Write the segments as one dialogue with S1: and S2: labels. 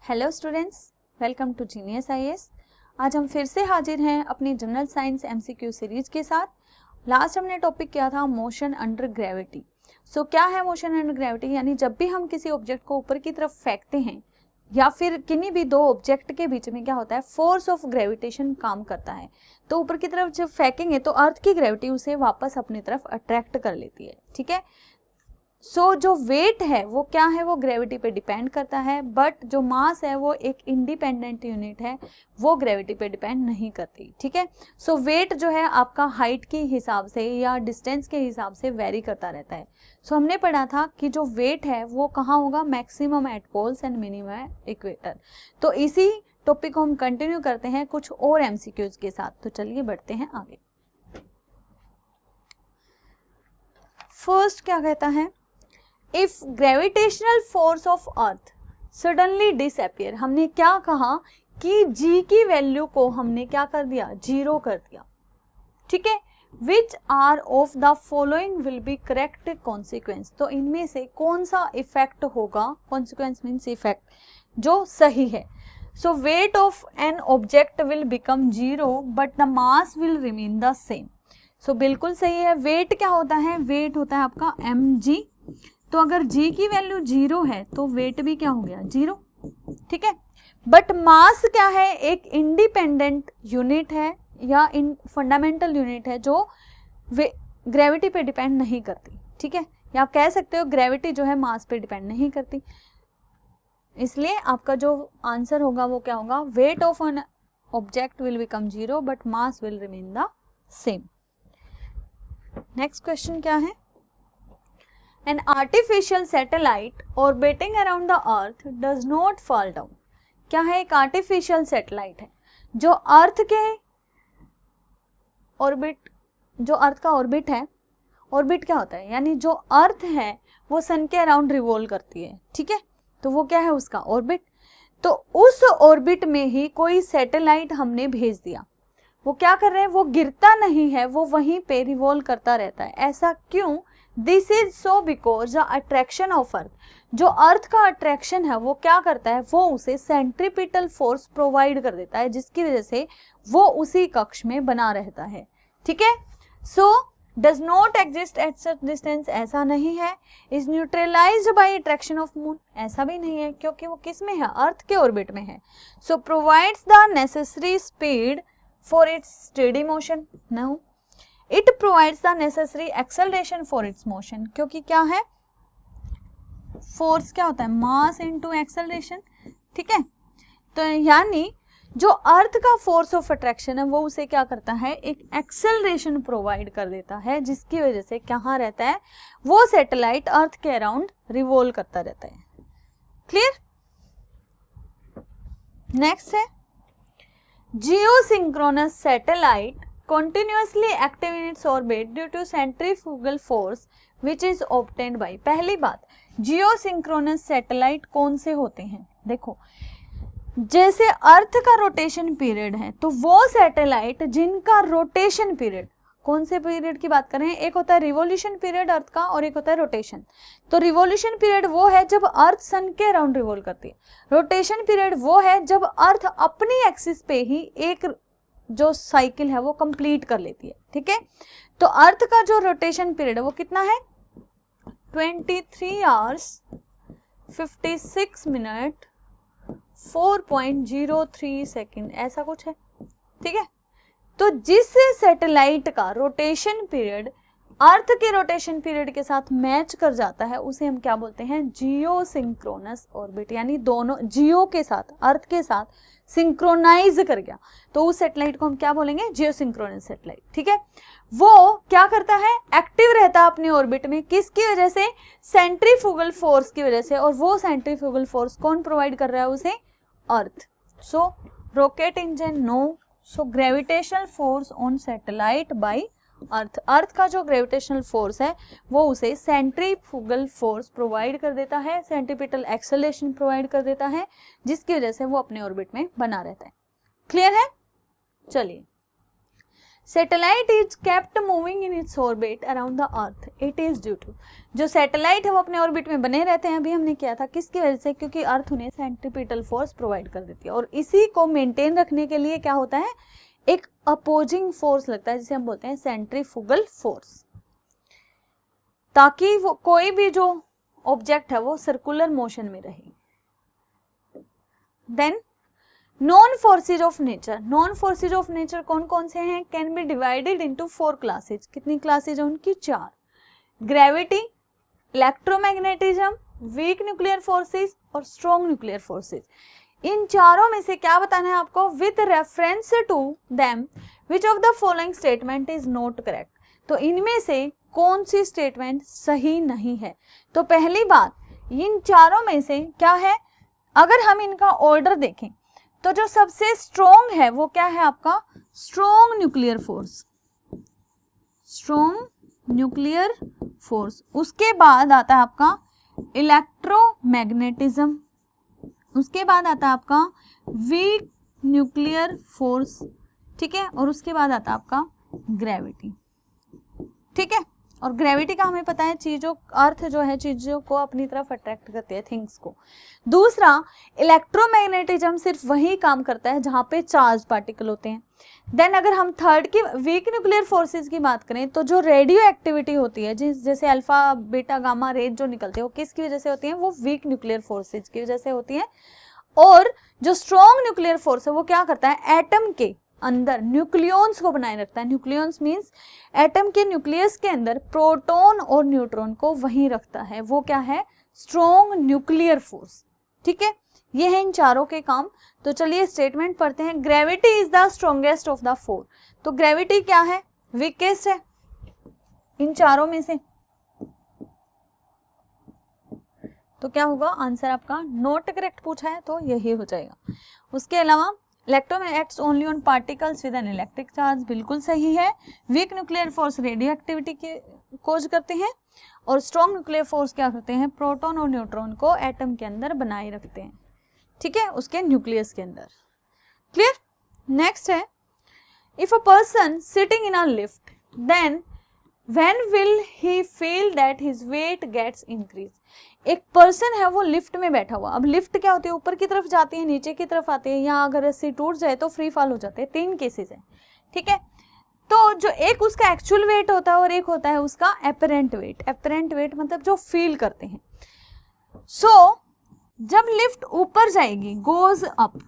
S1: Hello students, welcome to Genius IAS. आज हम फिर से हाजिर हैं अपनी जनरल साइंस एमसीक्यू सीरीज के साथ। लास्ट हमने टॉपिक किया था मोशन अंडर ग्रेविटी। सो क्या है मोशन अंडर ग्रेविटी? यानी जब भी हम किसी ऑब्जेक्ट को ऊपर की तरफ फेंकते हैं या फिर किन्हीं भी दो ऑब्जेक्ट के बीच में क्या होता है, फोर्स ऑफ ग्रेविटेशन काम करता है। तो ऊपर की तरफ जब फेंकेंगे तो अर्थ की ग्रेविटी उसे वापस अपनी तरफ अट्रैक्ट कर लेती है। ठीक है, सो जो वेट है वो क्या है, वो ग्रेविटी पे डिपेंड करता है, बट जो मास है वो एक इंडिपेंडेंट यूनिट है, वो ग्रेविटी पे डिपेंड नहीं करती। ठीक है, सो वेट जो है आपका हाइट के हिसाब से या डिस्टेंस के हिसाब से वेरी करता रहता है। सो हमने पढ़ा था कि जो वेट है वो कहाँ होगा, maximum at poles and minimum at equator. तो इसी टॉपिक को हम कंटिन्यू करते हैं कुछ और एमसीक्यूज के साथ। तो चलिए बढ़ते हैं आगे। फर्स्ट क्या कहता है, if gravitational force of earth suddenly disappear. हमने क्या कहा कि जी की वैल्यू को हमने क्या कर दिया, जीरो कर दिया। ठीक है, which are of the following will be correct consequence. तो इनमें से कौन सा इफेक्ट होगा, कॉन्सिक्वेंस मीन्स इफेक्ट, जो सही है। So weight of an object will become zero but the mass will remain the same. So बिल्कुल सही है। वेट क्या होता है, वेट होता है आपका mg। तो अगर g की वैल्यू जीरो है तो वेट भी क्या हो गया, जीरो। ठीक है, बट मास क्या है, एक इंडिपेंडेंट यूनिट है या फंडामेंटल यूनिट है जो ग्रेविटी पे डिपेंड नहीं करती। ठीक है, या आप कह सकते हो ग्रेविटी जो है मास पे डिपेंड नहीं करती। इसलिए आपका जो आंसर होगा वो क्या होगा, wait of an object will become zero but mass will remain the same. Next question क्या है, An artificial satellite orbiting around the earth does not fall down। क्या है, एक आर्टिफिशियल सैटेलाइट है जो अर्थ के ऑर्बिट, जो अर्थ का ऑर्बिट है। ऑर्बिट क्या होता है, यानी जो अर्थ है वो सन के अराउंड रिवॉल्व करती है। ठीक है, तो वो क्या है, उसका ऑर्बिट। तो उस ऑर्बिट में ही कोई सैटेलाइट हमने भेज दिया। वो क्या कर रहे हैं, वो गिरता नहीं है, वो वहीं पे रिवॉल्व करता रहता है। ऐसा क्यों? This is so because the attraction of earth. जो अर्थ का अट्रैक्शन है वो क्या करता है, वो उसे सेंट्रीपिटल फोर्स प्रोवाइड कर देता है, जिसकी वजह से वो उसी कक्ष में बना रहता है। ठीक है, so does not exist at such distance, ऐसा नहीं है। Is neutralized by attraction of moon, ऐसा भी नहीं है, क्योंकि वो किस में है, अर्थ के ऑर्बिट में है। So provides the necessary speed for its steady motion, no. It provides the necessary acceleration for its motion, क्योंकि क्या है, फोर्स क्या होता है, मास इनटू एक्सेलरेशन। ठीक है, तो यानी जो अर्थ का फोर्स ऑफ अट्रैक्शन है वो उसे क्या करता है, एक एक्सेलरेशन प्रोवाइड कर देता है, जिसकी वजह से कहाँ रहता है, वो सैटेलाइट अर्थ के अराउंड रिवॉल्व करता रहता है। क्लियर? नेक्स्ट है, geosynchronous satellite continuously active in its orbit due to centrifugal force which is obtained by। पहली बात, जियोसिंक्रोनस सैटेलाइट कौन से होते हैं, देखो जैसे अर्थ का रोटेशन पीरियड है तो वो सैटेलाइट जिनका रोटेशन पीरियड, कौन से पीरियड की बात कर रहे हैं, एक होता है रिवोल्यूशन पीरियड अर्थ का और एक होता है रोटेशन। तो रिवोल्यूशन पीरियड वो है जब अर्थ सन के अराउंड रिवॉल्व करती है, रोटेशन पीरियड वो है जब अर्थ अपनी एक्सिस पे ही एक जो साइकिल है वो कंप्लीट कर लेती है। ठीक है, तो अर्थ का जो रोटेशन पीरियड है वो कितना है, 23 आवर्स 56 मिनट 4.03 सेकेंड, ऐसा कुछ है। ठीक है, तो जिस सैटेलाइट का रोटेशन पीरियड अर्थ के रोटेशन पीरियड के साथ मैच कर जाता है उसे हम क्या बोलते हैं, जियोसिंक्रोनस ऑर्बिट। यानी दोनों जियो के साथ, अर्थ के साथ सिंक्रोनाइज कर गया, तो उस सैटेलाइट को हम क्या बोलेंगे, जियोसिंक्रोनस सैटेलाइट। ठीक है, वो क्या करता है, एक्टिव रहता है अपने ऑर्बिट में, किसकी वजह से, सेंट्रीफ्यूगल फोर्स की वजह से। और वो सेंट्रीफ्यूगल फोर्स कौन प्रोवाइड कर रहा है उसे, earth. So rocket engine no. So gravitational force on satellite by earth. Earth का जो ग्रेविटेशनल फोर्स है वो उसे सेंट्रीफ्यूगल फोर्स प्रोवाइड कर देता है, सेंट्रीपिटल एक्सेलरेशन प्रोवाइड कर देता है, जिसकी वजह से वो अपने ऑर्बिट में बना रहता है। क्लियर है? चलिए, satellite is kept moving in its orbit around the earth, it is due to, जो सैटेलाइट है वो अपने ऑर्बिट में बने रहते हैं, अभी हमने किया था किसकी वजह से, क्योंकि अर्थ उन्हें सेंट्रीपिटल फोर्स प्रोवाइड कर देती है, और इसी को मेंटेन रखने के लिए क्या होता है, एक अपोजिंग फोर्स लगता है जिसे हम बोलते हैं सेंट्रीफ्यूगल फोर्स, ताकि वो कोई भी जो ऑब्जेक्ट है वो सर्कुलर मोशन में रहे। Then known forces of nature, known forces of nature कौन कौन से हैं, can be divided into 4 classes, कितनी क्लासेज है उनकी, 4, gravity, electromagnetism, weak nuclear forces और स्ट्रॉन्ग न्यूक्लियर फोर्सेज। इन चारों में से क्या बताना है आपको, with reference to them which of the following statement is not correct, तो इनमें से कौन सी स्टेटमेंट सही नहीं है। तो पहली बात, इन चारों में से क्या है, अगर हम इनका ऑर्डर देखें तो जो सबसे स्ट्रॉन्ग है वो क्या है आपका, strong nuclear force, strong nuclear force, उसके बाद आता है आपका इलेक्ट्रोमैग्नेटिज्म, उसके बाद आता है आपका वीक न्यूक्लियर फोर्स, ठीक है, और उसके बाद आता है आपका ग्रेविटी, ठीक है। और ग्रेविटी का हमें पता है चीजों, अर्थ जो है चीजों को अपनी तरफ अट्रैक्ट करती है, थिंग्स को। दूसरा, इलेक्ट्रोमैग्नेटिज्म सिर्फ वही काम करता है जहां पे चार्ज पार्टिकल होते हैं। देन अगर हम थर्ड की वीक न्यूक्लियर फोर्सेस की बात करें तो जो रेडियो एक्टिविटी होती है, जैसे अल्फा बीटा गामा रेज जो निकलते हैं वो किसकी वजह से होती हैं, वो वीक न्यूक्लियर फोर्सेज की वजह से होती हैं। और जो स्ट्रॉन्ग न्यूक्लियर फोर्स है वो क्या करता है, एटम के अंदर न्यूक्लियॉन्स को बनाए रखता है। न्यूक्लियॉन्स मींस एटम के न्यूक्लियस के अंदर प्रोटॉन और न्यूट्रॉन को वहीं रखता है, वो क्या है, स्ट्रॉन्ग न्यूक्लियर फोर्स, ठीक है। ये है इन चारों के काम। तो चलिए स्टेटमेंट पढ़ते हैं। Gravity is the strongest of the 4, तो ग्रेविटी क्या है, वीकेस्ट है इन चारों में से, तो क्या होगा आंसर आपका, नॉट करेक्ट पूछा है तो यही हो जाएगा। उसके अलावा electron acts only on particles with an electric charge, बिल्कुल सही है। Weak nuclear force radio activity की खोज करते हैं, और स्ट्रॉन्ग न्यूक्लियर फोर्स क्या करते हैं, प्रोटॉन और न्यूट्रॉन को एटम के अंदर बनाए रखते हैं, ठीक है, उसके न्यूक्लियस के अंदर। क्लियर। नेक्स्ट है, if a person sitting in a lift then when will he feel that his weight gets increase. एक पर्सन है वो लिफ्ट में बैठा हुआ, अब लिफ्ट क्या होती है, ऊपर की तरफ जाती है, नीचे की तरफ आती है, यहाँ अगर रस्सी टूट जाए तो फ्री फॉल हो जाते हैं, 3 केसेस हैं, ठीक है। तो जो एक उसका एक्चुअल वेट होता है और एक होता है उसका एपरेंट वेट। एपरेंट वेट मतलब जो फील करते हैं। सो जब लिफ्ट ऊपर जाएगी, गोज अप,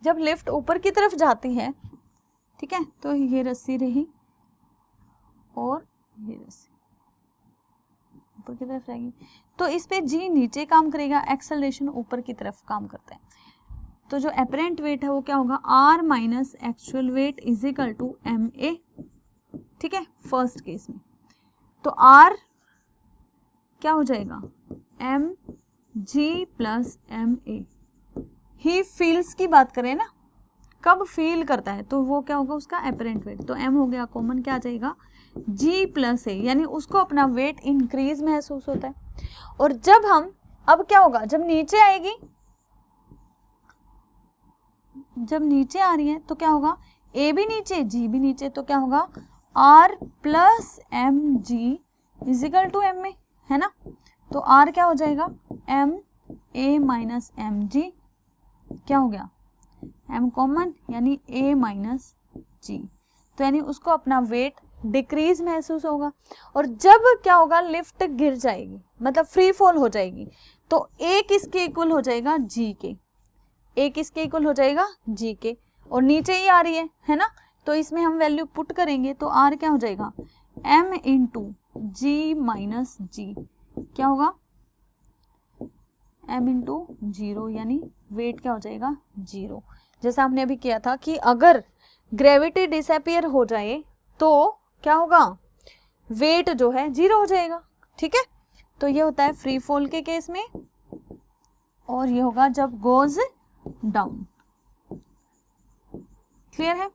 S1: जब लिफ्ट ऊपर की तरफ जाती है, ठीक है, तो ये रस्सी रही और ये रस्सी ऊपर की तरफ रहेगी, तो इस पे जी नीचे काम करेगा, एक्सेलरेशन ऊपर की तरफ काम करता है। तो जो एपरेंट वेट है वो क्या होगा, R minus actual weight is equal to M A, ठीक है, फर्स्ट केस में। तो आर क्या हो जाएगा, M G plus M A. He feels की बात करें ना, कब फील करता है, तो वो क्या होगा उसका एपरेंट वेट, तो एम हो गया कॉमन, क्या आ जाएगा जी प्लस ए, यानी उसको अपना वेट इंक्रीज महसूस होता है। और जब हम, अब क्या होगा, जब नीचे आएगी, जब नीचे आ रही है तो क्या होगा, ए भी नीचे जी भी नीचे, तो क्या होगा R plus M G equal to M A, है ना। तो आर क्या हो जाएगा, M A minus M G, क्या हो गया एम कॉमन, यानी ए माइनस जी, तो यानी उसको अपना वेट डिक्रीज महसूस होगा। और जब क्या होगा, लिफ्ट गिर जाएगी, मतलब फ्री फॉल हो जाएगी, तो ए किसके इक्वल हो जाएगा, जी के, ए किसके इक्वल हो जाएगा, जी के, और नीचे ही आ रही है ना, तो इसमें हम वैल्यू पुट करेंगे तो आर क्या हो जाएगा, एम इंटू जी माइनस जी, क्या होगा एम इंटू 0, यानी वेट क्या हो जाएगा 0। जैसा हमने अभी किया था कि अगर ग्रेविटी डिसअपियर हो जाए तो क्या होगा, वेट जो है 0 हो जाएगा, ठीक है। तो ये होता है फ्री फॉल के केस में, और ये होगा जब गोज डाउन। क्लियर है,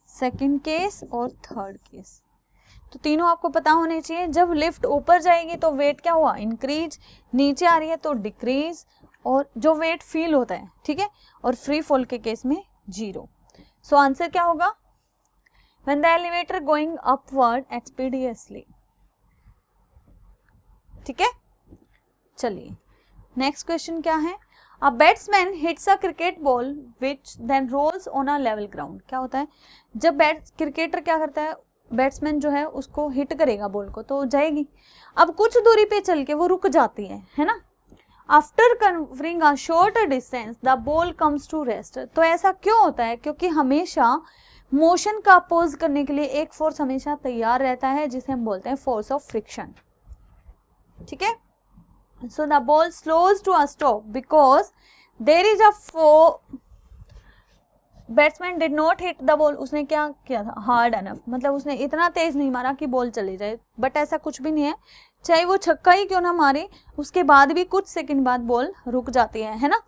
S1: सेकंड केस और थर्ड केस, तो तीनों आपको पता होने चाहिए। जब लिफ्ट ऊपर जाएगी तो वेट क्या हुआ, इंक्रीज, नीचे आ रही है तो डिक्रीज, और जो वेट फील होता है, ठीक है, और फ्री फॉल के केस में 0। सो आंसर क्या होगा? When the elevator going upward expeditiously. ठीक है, चलिए नेक्स्ट क्वेश्चन क्या है? A batsman hits a cricket ball which then rolls on a level ground. क्या होता है? जब क्रिकेटर क्या करता है, बैट्समैन जो है उसको हिट करेगा बॉल को तो जाएगी, अब कुछ दूरी पे चल के वो रुक जाती है ना। After covering a short distance the ball comes to rest. तो ऐसा क्यों होता है? क्योंकि हमेशा मोशन का अपोज करने के लिए एक फोर्स हमेशा तैयार रहता है जिसे हम बोलते हैं फोर्स ऑफ फ्रिक्शन। ठीक है, so the ball slows to a stop because there is a batsman did not hit the ball. उसने क्या किया था? हार्ड एनफ, मतलब उसने इतना तेज नहीं मारा कि बॉल चली जाए, बट ऐसा कुछ भी नहीं है, चाहे वो छक्का ही क्यों ना मारे उसके बाद भी कुछ सेकंड बाद बॉल रुक जाती है ना।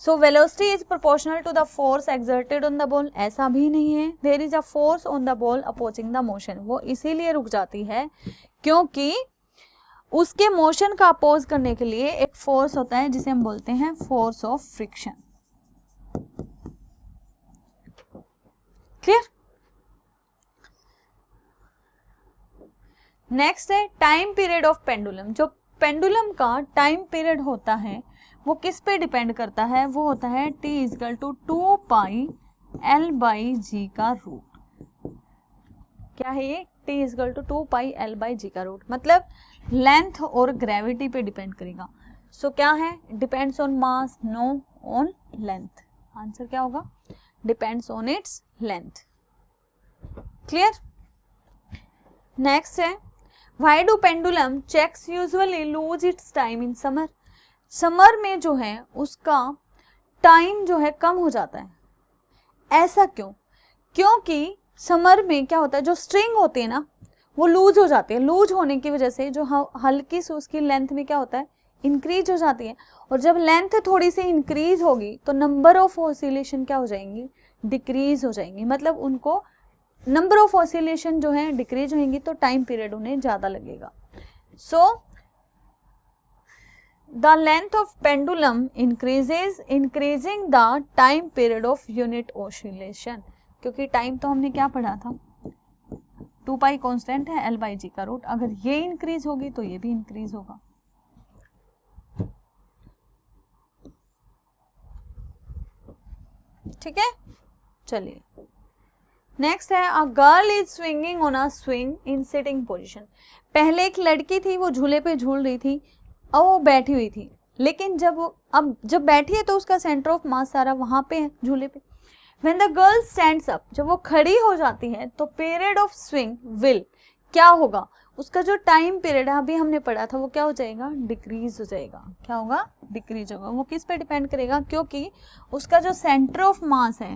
S1: So velocity is proportional to the force exerted on the ball. ऐसा भी नहीं है, there is a force on the ball opposing the motion. वो इसीलिए रुक जाती है क्योंकि उसके मोशन का अपोज करने के लिए एक फोर्स होता है जिसे हम बोलते हैं force of friction. Clear? Next है टाइम पीरियड ऑफ पेंडुलम। जो पेंडुलम का टाइम पीरियड होता है वो किस पे डिपेंड करता है? वो होता है t is equal to 2 pi l by g का रूट। क्या है ये? t is equal to 2 pi l by g का रूट, मतलब लेंथ और ग्रेविटी पे डिपेंड करेगा। सो क्या है? Depends on mass, no on length. Answer क्या होगा? Depends on its length. Clear? Next है why do pendulum clocks usually lose its time in summer. Summer में जो है उसका टाइम जो है कम हो जाता है, ऐसा क्यों? क्योंकि समर में क्या होता है, जो स्ट्रिंग होती है ना वो लूज हो जाती है। लूज होने की वजह से जो हल्की सी उसकी लेंथ में क्या होता है, इंक्रीज हो जाती है, और जब लेंथ थोड़ी सी इंक्रीज होगी तो नंबर ऑफ ऑसिलेशन क्या हो जाएंगी? डिक्रीज हो जाएंगी। मतलब उनको नंबर ऑफ ऑसिलेशन जो है डिक्रीज होंगी तो टाइम पीरियड उन्हें ज्यादा लगेगा। So the length of pendulum increases increasing the time period of unit oscillation. क्योंकि टाइम तो हमने क्या पढ़ा था? 2 पाई कांस्टेंट है, l बाई जी का रूट। अगर ये इंक्रीज होगी तो ये भी इंक्रीज होगा। ठीक है, चलिए नेक्स्ट है a girl is swinging on a swing in sitting position. पहले एक लड़की थी वो झूले पे झूल रही थी और वो बैठी हुई थी, लेकिन जब बैठी है तो उसका सेंटर ऑफ मास सारा वहां पे है, झूले पे। When the girl stands up, जब वो खड़ी हो जाती है तो पीरियड ऑफ स्विंग विल क्या होगा? उसका जो टाइम पीरियड है अभी हमने पढ़ा था वो क्या हो जाएगा? डिक्रीज हो जाएगा। क्या होगा? डिक्रीज होगा। वो किस पे डिपेंड करेगा? क्योंकि उसका जो सेंटर ऑफ मास है,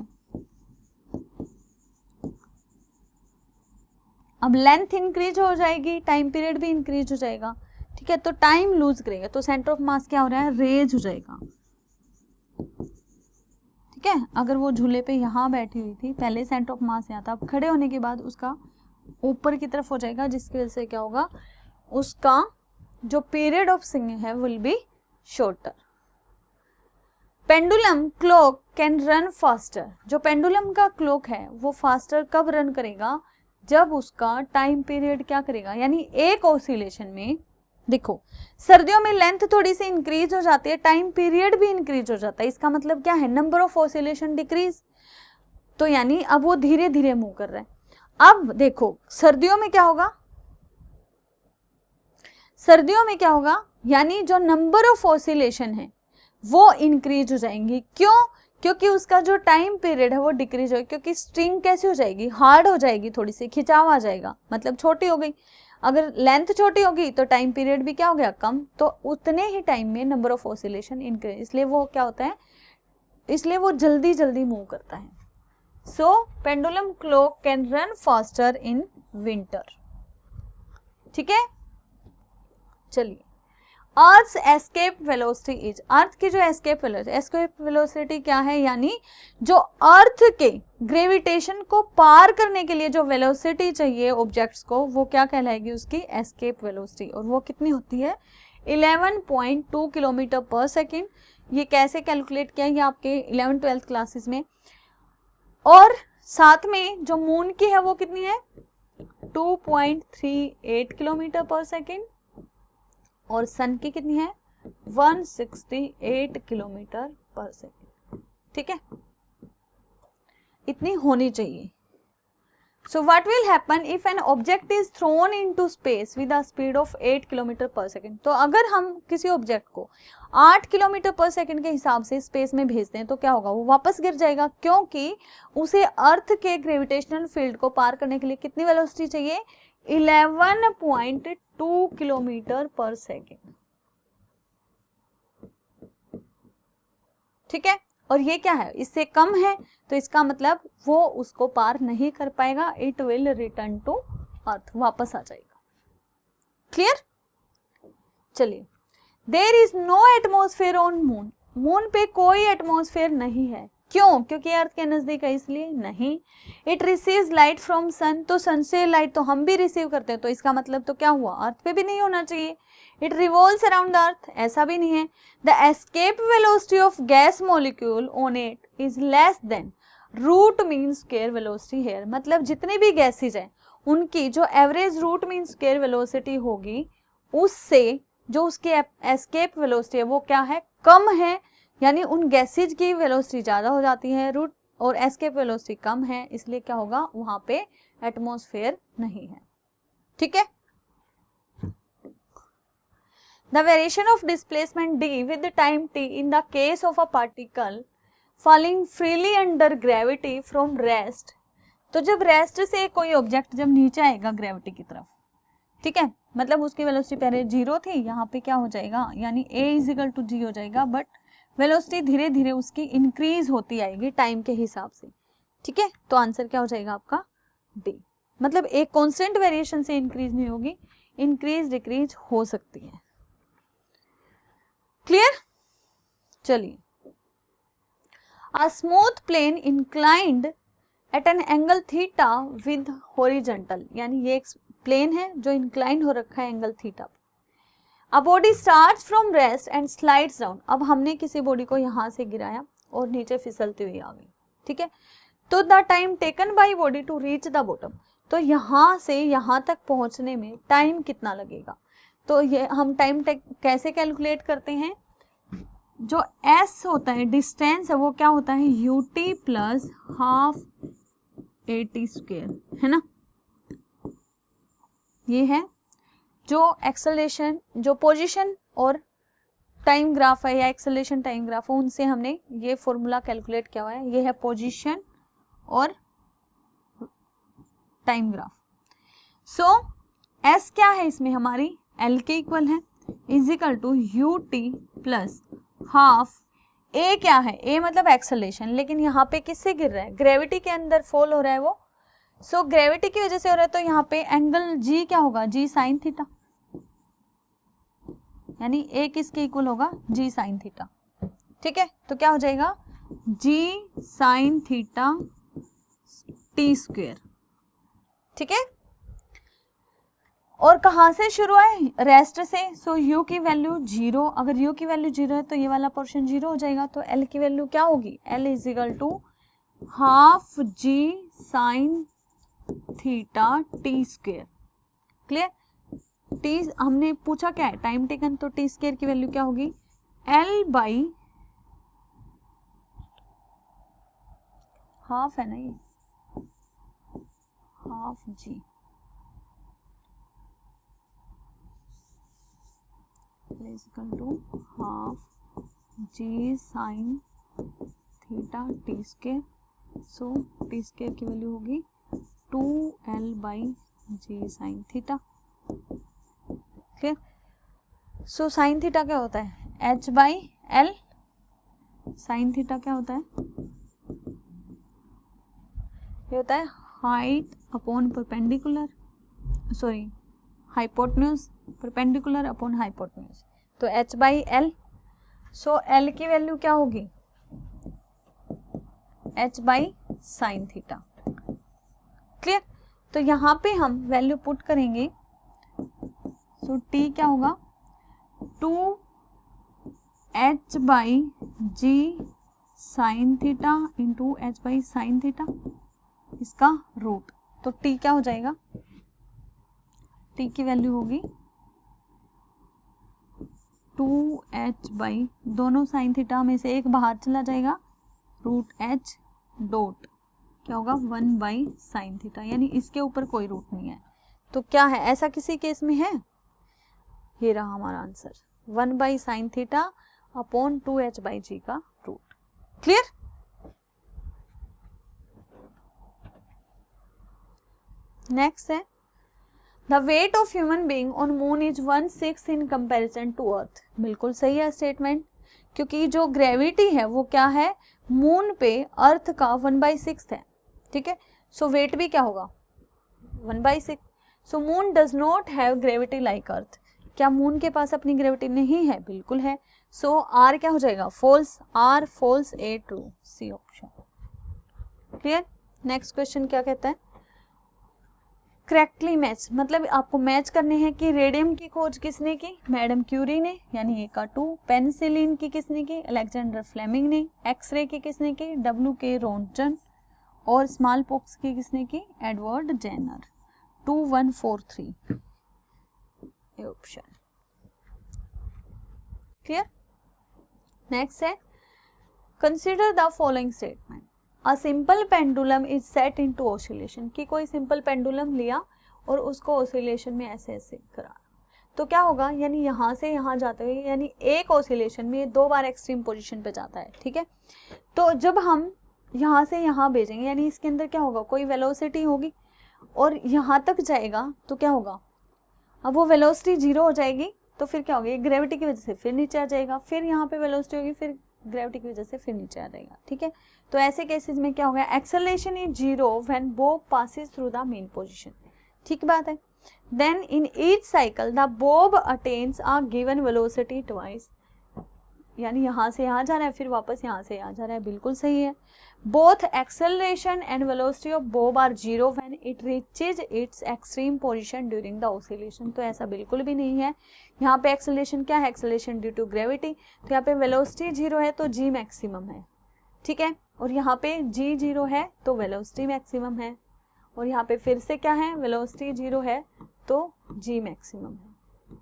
S1: अब लेंथ इंक्रीज हो जाएगी, टाइम पीरियड भी इंक्रीज हो जाएगा। ठीक है, तो टाइम लूज करेगा तो सेंटर ऑफ मास क्या हो रहा है? रेज हो जाएगा। ठीक है, अगर वो झूले पे यहाँ बैठी हुई थी, पहले सेंटर ऑफ मास यहाँ था, अब खड़े होने के बाद उसका ऊपर की तरफ हो जाएगा, जिसकी वजह से क्या होगा? उसका जो पीरियड ऑफ स्विंग है will be shorter. Pendulum clock can run faster. जो पेंडुलम का क्लॉक है वो फास्टर कब रन करेगा? जब उसका टाइम पीरियड क्या करेगा, यानी एक ऑसिलेशन में देखो सर्दियों में लेंथ थोड़ी सी इंक्रीज हो जाती है, टाइम पीरियड भी इंक्रीज हो जाता है। इसका मतलब क्या है? नंबर ऑफ ऑसिलेशन डिक्रीज, तो यानी अब वो धीरे धीरे मूव कर रहा है। अब देखो सर्दियों में क्या होगा? सर्दियों में क्या होगा? यानी जो नंबर ऑफ ऑसिलेशन है वो इंक्रीज हो जाएंगी। क्यों? क्योंकि उसका जो टाइम पीरियड है वो डिक्रीज होगा, क्योंकि स्ट्रिंग कैसी हो जाएगी? हार्ड हो जाएगी, थोड़ी सी खिंचाव आ जाएगा, मतलब छोटी हो गई। अगर लेंथ छोटी होगी तो टाइम पीरियड भी क्या हो गया? कम। तो उतने ही टाइम में नंबर ऑफ ऑसिलेशन इंक्रीज, इसलिए वो क्या होता है? इसलिए वो जल्दी जल्दी मूव करता है। So pendulum clock can run faster in winter. ठीक है, चलिए earth escape velocity is. Earth की जो एस्केप वेलोसिटी क्या है? यानी जो अर्थ के ग्रेविटेशन को पार करने के लिए जो वेलोसिटी चाहिए ऑब्जेक्ट्स को, वो क्या कहलाएगी? उसकी एस्केप वेलोसिटी। और वो कितनी होती है? 11.2 किलोमीटर पर सेकेंड। ये कैसे कैलकुलेट किया? ये आपके 11th-12th क्लासेस में। और साथ में जो मून की है वो कितनी है 2.38 किलोमीटर पर सेकेंड, और सन की कितनी है 168 किलोमीटर पर सेकेंड। ठीक है, इतनी होनी चाहिए। So what will happen if an object is thrown into space with a speed of 8 kilometre पर सेकेंड? तो अगर हम किसी ऑब्जेक्ट को 8 किलोमीटर पर सेकेंड के हिसाब से स्पेस में भेजते हैं तो क्या होगा, वो वापस गिर जाएगा, क्योंकि उसे अर्थ के ग्रेविटेशनल फील्ड को पार करने के लिए कितनी वेलोसिटी चाहिए 11.2 किलोमीटर पर सेकेंड। ठीक है, और ये क्या है, इससे कम है, तो इसका मतलब वो उसको पार नहीं कर पाएगा, it will return to earth, वापस आ जाएगा। क्लियर? चलिए, there is no atmosphere on moon, moon पे कोई एटमॉस्फेयर नहीं है, क्यों, क्योंकि अर्थ के नजदीक है इसलिए नहीं। It receives light from sun, तो सन से लाइट तो हम भी रिसीव करते हैं, तो इसका मतलब तो क्या हुआ, अर्थ पे भी नहीं होना चाहिए। It revolves around the earth, ऐसा भी नहीं है। The escape velocity of gas molecule on it is less than root mean square velocity here, मतलब जितनी भी गैसेज है उनकी जो average root mean square velocity होगी उससे जो उसकी एस्केप वेलोसिटी है वो क्या है, कम है, यानी उन गैसेज की वेलोसिटी ज्यादा हो जाती है, रूट और एस्केप वेलोसिटी कम है, इसलिए क्या होगा, वहां पे एटमॉस्फेयर नहीं है। ठीक है, the variation of displacement d with the time t in the case of a particle falling freely under gravity from rest, तो जब रेस्ट से कोई ऑब्जेक्ट जब नीचे आएगा ग्रेविटी की तरफ, ठीक है, मतलब उसकी वेलोसिटी पहले 0 थी, यहाँ पे क्या हो जाएगा, यानी a इजिकल टू g हो जाएगा, बट वेलोसिटी धीरे धीरे उसकी इंक्रीज होती आएगी टाइम के हिसाब से। ठीक है, तो आंसर क्या हो जाएगा आपका d, मतलब एक कांस्टेंट वेरिएशन से इंक्रीज नहीं होगी, इंक्रीज डिक्रीज हो सकती है। क्लियर? चलिए, a smooth plane inclined at an angle theta with horizontal, यानी ये एक प्लेन है जो इंक्लाइंड हो रखा है एंगल थीटा पे। A body starts from rest and slides down, अब हमने किसी बॉडी को यहाँ से गिराया और नीचे फिसलती हुई आ गई। ठीक है, तो the time taken by body to reach the bottom, तो यहाँ से यहाँ तक पहुँचने में टाइम कितना लगेगा, तो ये हम टाइम कैसे कैलकुलेट करते हैं, जो s होता है डिस्टेंस है वो क्या होता है ut plus half at square, है ना, ये है जो एक्सेलरेशन, जो पोजीशन और टाइम ग्राफ है या एक्सेलरेशन टाइम ग्राफ है, उनसे हमने ये फॉर्मूला कैलकुलेट किया हुआ है, ये है पोजीशन और टाइम ग्राफ। सो s क्या है इसमें हमारी l के इक्वल है, equal to ut plus half a क्या है, a मतलब एक्सेलरेशन, लेकिन यहाँ पे किससे गिर रहा है, ग्रेविटी के अंदर फॉल हो रहा है वो, सो ग्रेविटी की वजह से हो रहा है, तो यहाँ पे एंगल g क्या होगा, g साइन थीटा, यानी a किसके इक्वल होगा, g साइन थीटा। ठीक है, तो क्या हो जाएगा g sine theta t square. ठीक है, और कहाँ से शुरू है, रेस्ट से, सो u की वैल्यू 0, अगर u की वैल्यू 0 है तो ये वाला पोर्शन 0 हो जाएगा, तो l की वैल्यू क्या होगी, l equal to half g sine theta t square. Clear? t हमने पूछा क्या है, टाइम टेकन, तो t स्क्वायर की वैल्यू क्या होगी, l बाई हाफ है ना, ये half g equal to half G sine theta T square, so T square की वैल्यू होगी 2l by G sine theta. Clear? So sine theta क्या होता है, h by L, sine theta क्या होता है, ये होता है height upon perpendicular, sorry hypotenuse, perpendicular upon hypotenuse, तो h by L, so l की वैल्यू क्या होगी, h by sine theta. Clear? तो यहाँ पे हम वैल्यू पुट करेंगे, सो t क्या होगा 2h by G sine theta into h by sine theta, इसका रूट, तो t क्या हो जाएगा, t की वैल्यू होगी 2h बाई, दोनों साइन थीटा में से एक बाहर चला जाएगा, रूट h डॉट क्या होगा 1 बाई साइन थीटा, यानी इसके ऊपर कोई रूट नहीं है। तो क्या है, ऐसा किसी केस में है, ये रहा हमारा answer 1 by sine theta upon 2h by g का रूट। क्लियर? नेक्स्ट है the weight of human being on moon is 1/6 in comparison to earth. बिल्कुल सही है स्टेटमेंट, क्योंकि जो ग्रेविटी है वो क्या है, मून पे अर्थ का 1/6 है, ठीक है। सो वेट भी क्या होगा 1/6। So moon does not have gravity like earth. क्या मून के पास अपनी ग्रेविटी नहीं है? बिल्कुल है। सो आर क्या हो जाएगा, false, R false, A true, C option. Clear? Next question क्या कहता है, करेक्टली मैच, मतलब आपको मैच करने हैं कि रेडियम की खोज किसने की, मैडम क्यूरी ने, यानी ए का 2, पेनिसिलिन की किसने की, अलेक्जेंडर फ्लेमिंग ने, एक्सरे की किसने की, W.K. रोंटन, और स्मॉल पॉक्स की किसने की, Edward Jenner. 2, 1, 4, 3 option. Clear? Next है consider the following statement, a simple pendulum is set into oscillation, कि कोई सिंपल पेंडुलम लिया और उसको ऑसिलेशन में ऐसे ऐसे करा, तो क्या होगा, यानी यहाँ से यहाँ जाते हुए, यानी एक ऑसिलेशन में 2 बार एक्सट्रीम पोजीशन पे जाता है, ठीक है। तो जब हम यहाँ से यहाँ भेजेंगे, यानी इसके अंदर क्या होगा, कोई वेलोसिटी होगी और यहाँ तक जाएगा, तो क्या होगा, अब वो वेलोसिटी 0 हो जाएगी, तो फिर क्या होगा, ग्रेविटी की वजह से फिर नीचे आ जाएगा, फिर यहाँ पे वेलोसिटी होगी, फिर ग्रेविटी की वजह से फिर नीचे आ जाएगा, ठीक है। तो ऐसे केसेस में क्या होगा, acceleration is 0 when bob passes through the mean position, ठीक बात है। Then in each cycle the bob attains a given velocity twice, यानी यहाँ से यहाँ जा रहा है, फिर वापस यहाँ से यहाँ जा रहा है, बिल्कुल सही है। Both acceleration and velocity of bob are 0 when it reaches its extreme position during the oscillation, तो ऐसा बिल्कुल भी नहीं है। यहाँ पे एक्सेलरेशन क्या है, एक्सेलरेशन ड्यू टू ग्रेविटी, तो यहाँ पे वेलोसिटी 0 है तो जी मैक्सिमम है, ठीक है, और यहाँ पे जी 0 है तो वेलोसिटी मैक्सिमम है, और यहाँ पे फिर से क्या है, वेलोसिटी 0 है तो जी मैक्सिमम है।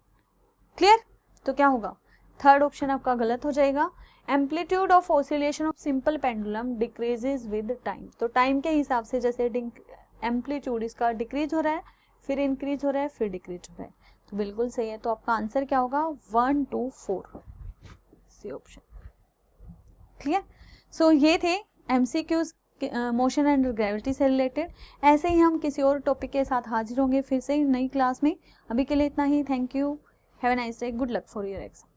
S1: क्लियर? तो क्या होगा, थर्ड ऑप्शन आपका गलत हो जाएगा। Amplitude of oscillation of simple pendulum decreases with time, तो टाइम के हिसाब से जैसे एम्पलीट्यूड इसका डिक्रीज हो रहा है, फिर इंक्रीज हो रहा है, फिर डिक्रीज हो रहा है, तो बिल्कुल सही है। तो आपका आंसर क्या होगा, 1, 2, 4 सी ऑप्शन। क्लियर? सो ये थे MCQs मोशन एंड ग्रेविटी से रिलेटेड। ऐसे ही हम किसी और टॉपिक के साथ हाजिर होंगे फिर से नई क्लास में। अभी के लिए इतना ही। Thank you, have a nice day, good luck for your exam.